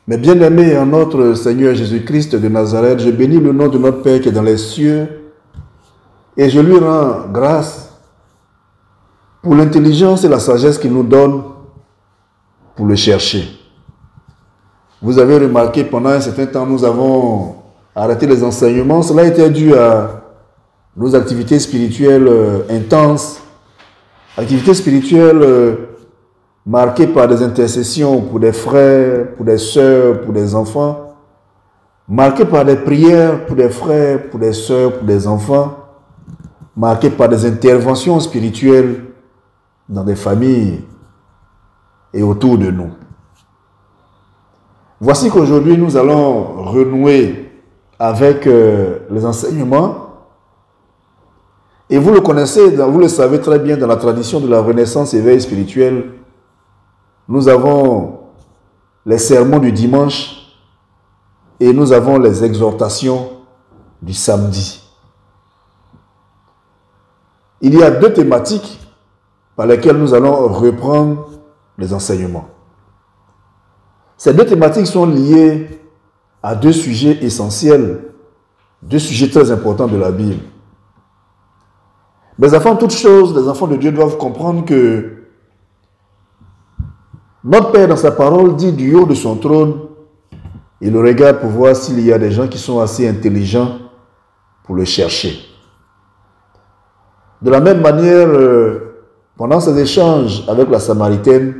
Mais bien aimé en notre Seigneur Jésus-Christ de Nazareth, je bénis le nom de notre Père qui est dans les cieux et je lui rends grâce pour l'intelligence et la sagesse qu'il nous donne pour le chercher. Vous avez remarqué, pendant un certain temps, nous avons arrêté les enseignements. Cela était dû à nos activités spirituelles intenses, activités spirituelles marquées par des intercessions pour des frères, pour des sœurs, pour des enfants, marquées par des prières pour des frères, pour des sœurs, pour des enfants, marquées par des interventions spirituelles dans des familles et autour de nous. Voici qu'aujourd'hui nous allons renouer avec les enseignements. Et vous le connaissez, vous le savez très bien, dans la tradition de la Renaissance éveil spirituel, nous avons les sermons du dimanche et nous avons les exhortations du samedi. Il y a deux thématiques par lesquelles nous allons reprendre les enseignements. Ces deux thématiques sont liées à deux sujets essentiels, deux sujets très importants de la Bible. Mais avant toute chose, les enfants de Dieu doivent comprendre que notre Père, dans sa parole, dit du haut de son trône, il le regarde pour voir s'il y a des gens qui sont assez intelligents pour le chercher. De la même manière, pendant ces échanges avec la Samaritaine,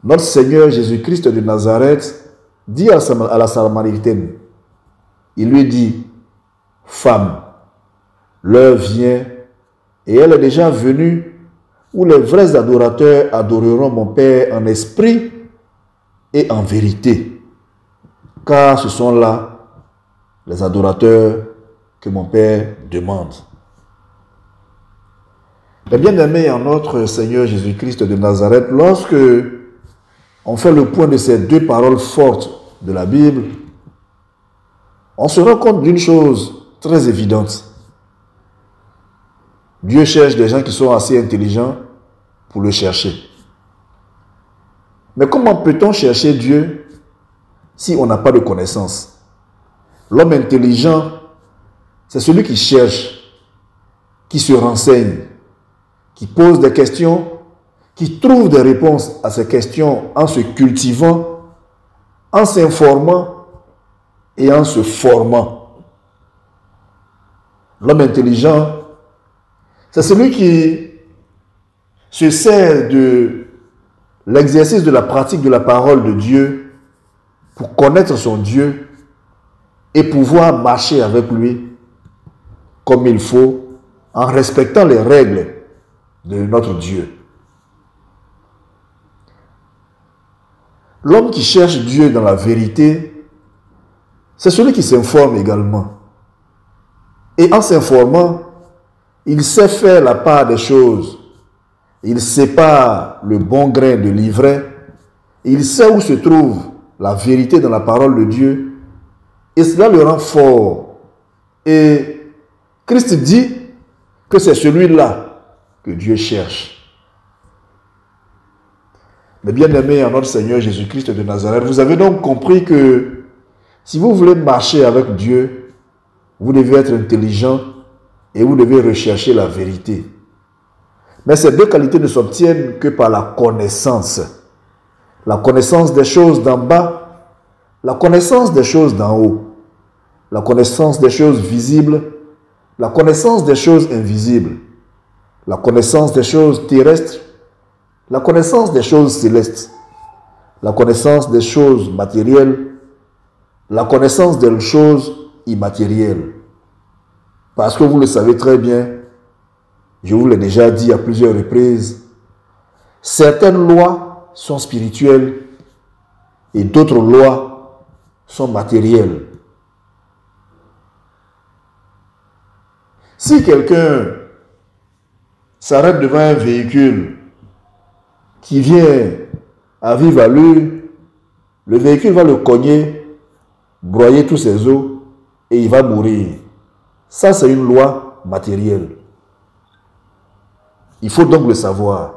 notre Seigneur Jésus-Christ de Nazareth dit à la Samaritaine, il lui dit, « Femme, l'heure vient et elle est déjà venue où les vrais adorateurs adoreront mon Père en esprit et en vérité. Car ce sont là les adorateurs que mon Père demande. » Mais bien aimé en notre Seigneur Jésus-Christ de Nazareth, lorsque on fait le point de ces deux paroles fortes de la Bible, on se rend compte d'une chose très évidente. Dieu cherche des gens qui sont assez intelligents pour le chercher. Mais comment peut-on chercher Dieu si on n'a pas de connaissance? L'homme intelligent, c'est celui qui cherche, qui se renseigne, qui pose des questions, qui trouve des réponses à ces questions en se cultivant, en s'informant et en se formant. L'homme intelligent, c'est celui qui se sert de l'exercice de la pratique de la parole de Dieu pour connaître son Dieu et pouvoir marcher avec lui comme il faut en respectant les règles de notre Dieu. L'homme qui cherche Dieu dans la vérité, c'est celui qui s'informe également. Et en s'informant, il sait faire la part des choses. Il sépare le bon grain de l'ivraie. Il sait où se trouve la vérité dans la parole de Dieu. Et cela le rend fort. Et Christ dit que c'est celui-là que Dieu cherche. Mais bien aimé en notre Seigneur Jésus-Christ de Nazareth, vous avez donc compris que si vous voulez marcher avec Dieu, vous devez être intelligent et vous devez rechercher la vérité. Mais ces deux qualités ne s'obtiennent que par la connaissance. La connaissance des choses d'en bas, la connaissance des choses d'en haut, la connaissance des choses visibles, la connaissance des choses invisibles, la connaissance des choses terrestres, la connaissance des choses célestes, la connaissance des choses matérielles, la connaissance des choses immatérielles. Parce que vous le savez très bien, je vous l'ai déjà dit à plusieurs reprises, certaines lois sont spirituelles et d'autres lois sont matérielles. Si quelqu'un s'arrête devant un véhicule qui vient à vive allure, le véhicule va le cogner, broyer tous ses os et il va mourir. Ça, c'est une loi matérielle. Il faut donc le savoir.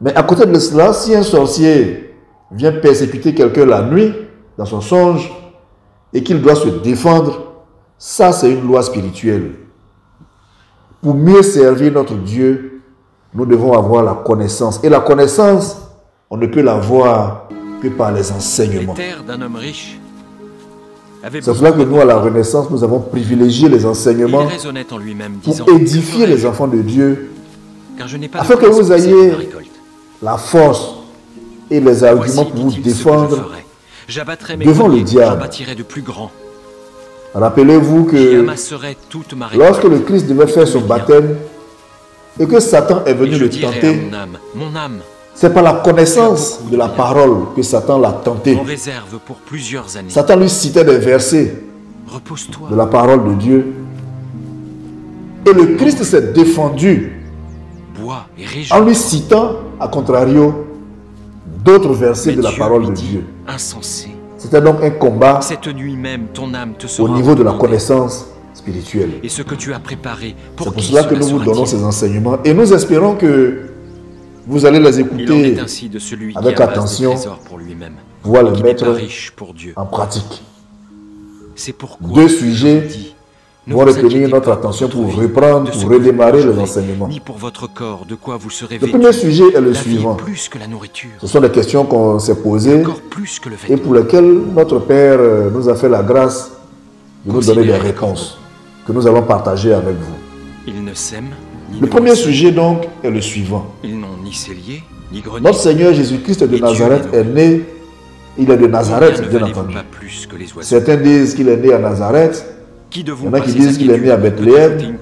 Mais à côté de cela, si un sorcier vient persécuter quelqu'un la nuit, dans son songe, et qu'il doit se défendre, ça c'est une loi spirituelle. Pour mieux servir notre Dieu, nous devons avoir la connaissance. Et la connaissance, on ne peut l'avoir que par les enseignements. C'est cela que nous, à la Renaissance, nous avons privilégié les enseignements pour édifier les enfants de Dieu, afin que vous ayez la force et les arguments pour vous défendre devant le diable. Rappelez-vous que lorsque le Christ devait faire son baptême et que Satan est venu le tenter, c'est par la connaissance de la parole que Satan l'a tenté. Satan lui citait des versets de la parole de Dieu. Et le Christ s'est défendu en lui citant, à contrario, d'autres versets de la parole de Dieu. C'était donc un combat au niveau de la connaissance spirituelle. C'est pour cela que nous vous donnons ces enseignements. Et nous espérons que vous allez les écouter avec attention, pouvoir les mettre en pratique. Deux sujets vont retenir notre attention pour reprendre, pour redémarrer les enseignements. Le premier sujet est le suivant. Ce sont des questions qu'on s'est posées et pour lesquelles notre Père nous a fait la grâce de nous donner des réponses que nous allons partager avec vous. Le premier sujet donc est le suivant. Notre Seigneur Jésus-Christ de Nazareth est né, il est de Nazareth bien entendu. Certains disent qu'il est né à Nazareth. Il y en a qui disent qu'il est né à Bethléem,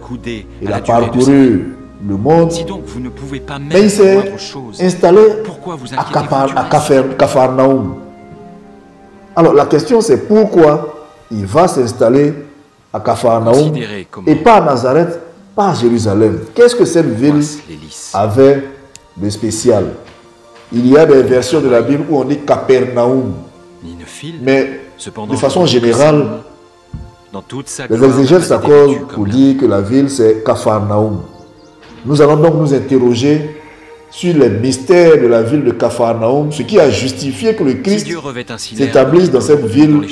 il a parcouru le monde, mais il s'est installé à Capharnaüm. Alors la question c'est pourquoi il va s'installer à Capharnaüm et pas à Nazareth, pas à Jérusalem. Qu'est-ce que cette ville avait de spécial? Il y a des versions de la Bible où on dit Capernaum, mais de façon générale, les exégètes s'accordent pour dire que la ville c'est Capharnaüm. Nous allons donc nous interroger sur les mystères de la ville de Capharnaüm, ce qui a justifié que le Christ s'établisse dans cette ville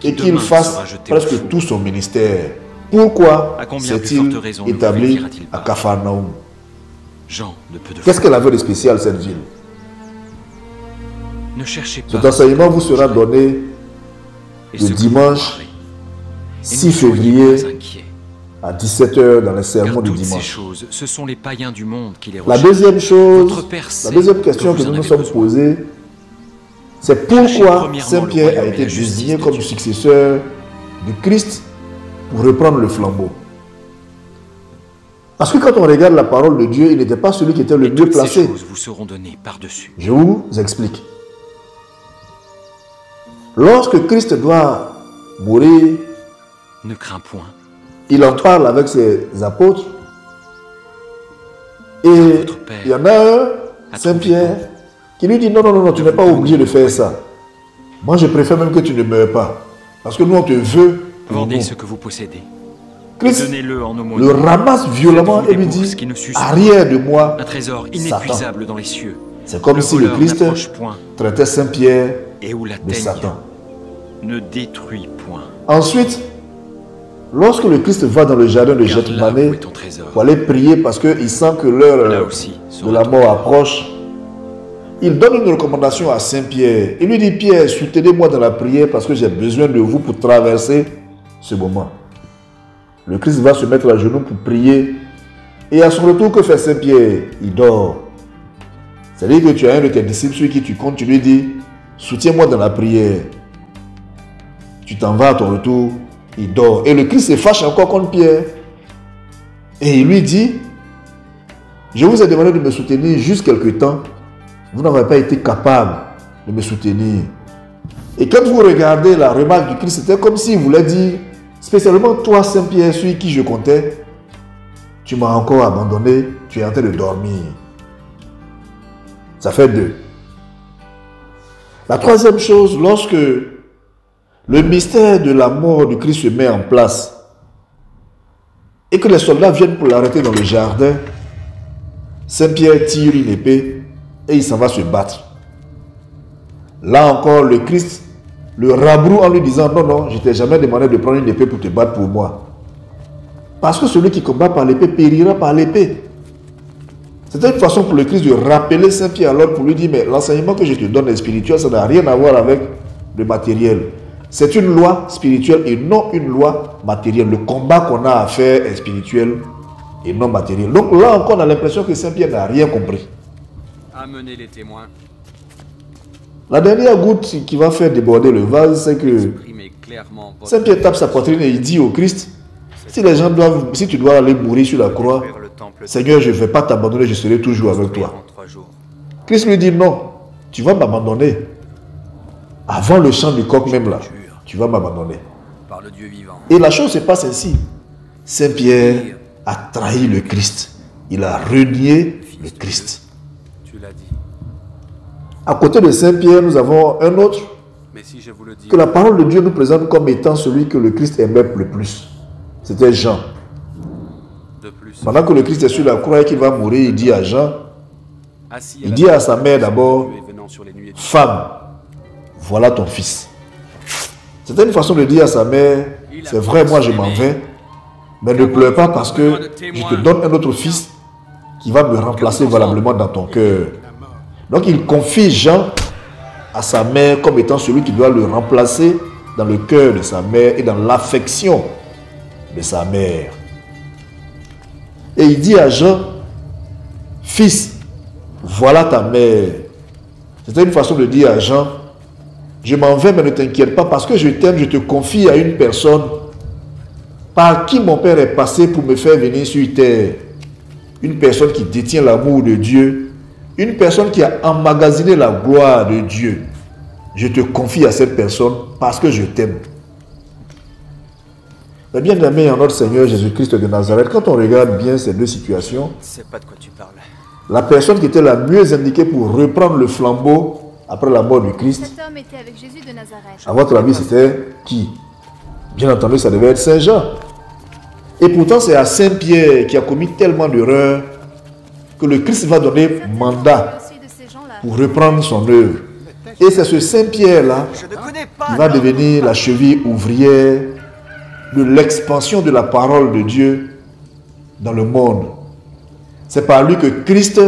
et qu'il fasse presque tout son ministère. Pourquoi s'est-il établi à Capharnaüm? Qu'est-ce qu'elle avait de spécial cette ville? Cet enseignement vous sera donné le dimanche 6 février à 17 h dans les sermons du dimanche. La deuxième chose, la deuxième question que nous nous sommes posée, c'est pourquoi Saint Pierre a été désigné comme successeur du Christ pour reprendre le flambeau. Parce que quand on regarde la parole de Dieu, il n'était pas celui qui était le mieux placé. Je vous explique. Lorsque Christ doit mourir, ne crains point. Il en parle avec ses apôtres. Et il y en a un, Saint Pierre, qui lui dit non, non, non, non, tu n'es pas obligé de faire ça. Moi, je préfère même que tu ne meurs pas. Parce que nous, on te veut. Vendez ce que vous possédez. Christ le ramasse violemment et lui dit arrière de moi, un trésor inépuisable dans les cieux. C'est comme si le Christ traitait Saint Pierre de Satan. Ne détruis point. Ensuite, lorsque le Christ va dans le jardin de Gethsemane pour aller prier parce qu'il sent que l'heure de la mort approche, il donne une recommandation à Saint Pierre. Il lui dit, Pierre, soutenez-moi dans la prière parce que j'ai besoin de vous pour traverser ce moment. Le Christ va se mettre à genoux pour prier. Et à son retour, que fait Saint Pierre? Il dort. C'est-à-dire que tu as un de tes disciples sur qui tu comptes, tu lui dis, soutiens-moi dans la prière. Tu t'en vas à ton retour, il dort. Et le Christ se fâche encore contre Pierre. Et il lui dit, je vous ai demandé de me soutenir juste quelque temps. Vous n'avez pas été capable de me soutenir. Et quand vous regardez la remarque du Christ, c'était comme s'il voulait dire, spécialement toi, Saint-Pierre, celui qui je comptais, tu m'as encore abandonné, tu es en train de dormir. Ça fait deux. La troisième chose, lorsque le mystère de la mort du Christ se met en place et que les soldats viennent pour l'arrêter dans le jardin, Saint-Pierre tire une épée et il s'en va se battre. Là encore, le Christ le rabroue en lui disant, non, non, je ne t'ai jamais demandé de prendre une épée pour te battre pour moi. Parce que celui qui combat par l'épée périra par l'épée. C'était une façon pour le Christ de rappeler Saint-Pierre alors pour lui dire, mais l'enseignement que je te donne est spirituel, ça n'a rien à voir avec le matériel. C'est une loi spirituelle et non une loi matérielle. Le combat qu'on a à faire est spirituel et non matériel. Donc là encore, on a l'impression que Saint-Pierre n'a rien compris. Amenez les témoins. La dernière goutte qui va faire déborder le vase, c'est que Saint-Pierre tape sa poitrine et il dit au Christ, si tu dois aller mourir sur la croix, Seigneur, je ne vais pas t'abandonner, je serai toujours avec toi. Christ lui dit, non, tu vas m'abandonner. Avant le chant du coq même là, tu vas m'abandonner. Et la chose se passe ainsi. Saint-Pierre a trahi le Christ. Il a renié le Christ. À côté de Saint-Pierre, nous avons un autre que la parole de Dieu nous présente comme étant celui que le Christ aimait le plus. C'était Jean. Pendant que le Christ est sur la croix et qu'il va mourir, il dit à Jean, il dit à sa mère d'abord, femme, voilà ton fils. C'était une façon de dire à sa mère, c'est vrai, moi je m'en vais, mais ne pleure pas parce que je te donne un autre fils qui va me remplacer valablement dans ton cœur. Donc il confie Jean à sa mère comme étant celui qui doit le remplacer dans le cœur de sa mère et dans l'affection de sa mère. Et il dit à Jean, fils, voilà ta mère. C'était une façon de dire à Jean, je m'en vais mais ne t'inquiète pas parce que je t'aime, je te confie à une personne par qui mon Père est passé pour me faire venir sur terre. Une personne qui détient l'amour de Dieu. Une personne qui a emmagasiné la gloire de Dieu. Je te confie à cette personne parce que je t'aime. Mais bien aimé en notre Seigneur Jésus-Christ de Nazareth, quand on regarde bien ces deux situations, pas de quoi tu parles. La personne qui était la mieux indiquée pour reprendre le flambeau après la mort du Christ, cet homme était avec Jésus de Nazareth. À votre avis, c'était qui? Bien entendu, ça devait être Saint Jean. Et pourtant, c'est à Saint Pierre qui a commis tellement d'erreurs que le Christ va donner mandat pour reprendre son œuvre. Et c'est ce Saint Pierre-là qui va devenir la cheville ouvrière de l'expansion de la parole de Dieu dans le monde. C'est par lui que Christ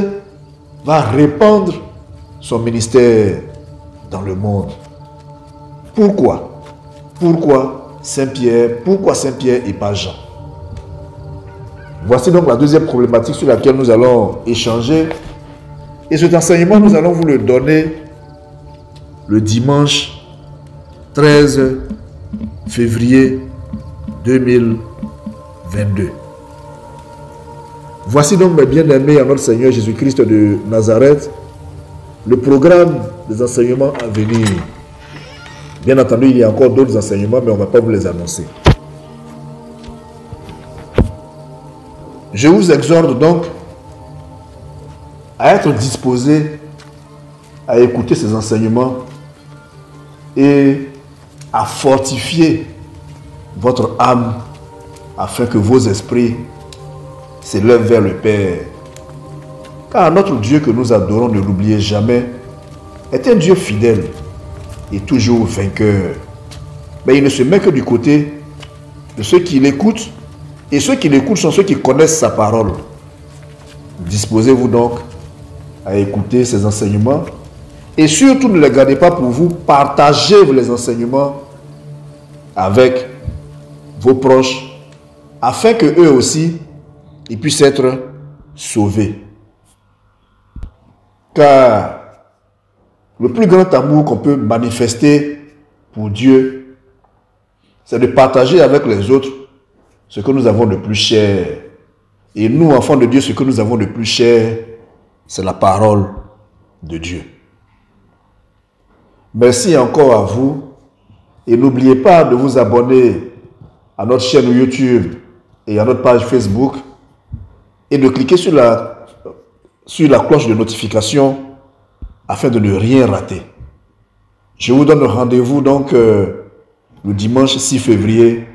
va répandre son ministère dans le monde. Pourquoi? Pourquoi Saint-Pierre? Pourquoi Saint-Pierre et pas Jean? Voici donc la deuxième problématique sur laquelle nous allons échanger. Et cet enseignement, nous allons vous le donner le dimanche 13 février 2022. Voici donc, mes bien-aimés, en notre Seigneur Jésus-Christ de Nazareth, le programme des enseignements à venir. Bien entendu, il y a encore d'autres enseignements, mais on ne va pas vous les annoncer. Je vous exhorte donc à être disposé à écouter ces enseignements et à fortifier votre âme afin que vos esprits s'élèvent vers le Père. Car notre Dieu que nous adorons, ne l'oubliez jamais, est un Dieu fidèle et toujours vainqueur. Mais il ne se met que du côté de ceux qui l'écoutent, et ceux qui l'écoutent sont ceux qui connaissent sa parole. Disposez-vous donc à écouter ces enseignements et surtout ne les gardez pas pour vous, partagez les enseignements avec vos proches afin que eux aussi ils puissent être sauvés. Car le plus grand amour qu'on peut manifester pour Dieu, c'est de partager avec les autres ce que nous avons de plus cher. Et nous, enfants de Dieu, ce que nous avons de plus cher, c'est la parole de Dieu. Merci encore à vous. Et n'oubliez pas de vous abonner à notre chaîne YouTube et à notre page Facebook et de cliquer sur la cloche de notification afin de ne rien rater. Je vous donne rendez-vous donc le dimanche 6 février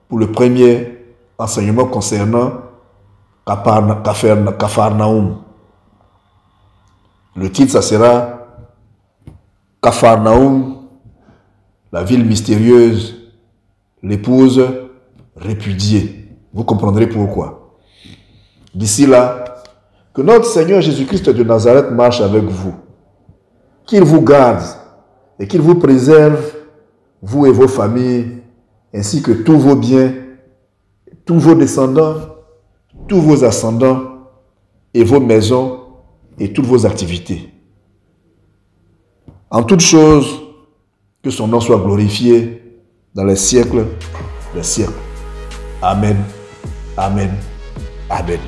pour le premier enseignement concernant Capharnaüm. Le titre, ça sera Capharnaüm, la ville mystérieuse, l'épouse répudiée. Vous comprendrez pourquoi. D'ici là, que notre Seigneur Jésus-Christ de Nazareth marche avec vous. Qu'il vous garde et qu'il vous préserve, vous et vos familles, ainsi que tous vos biens, tous vos descendants, tous vos ascendants et vos maisons et toutes vos activités. En toutes choses, que son nom soit glorifié dans les siècles des siècles. Amen. Amen. Amen.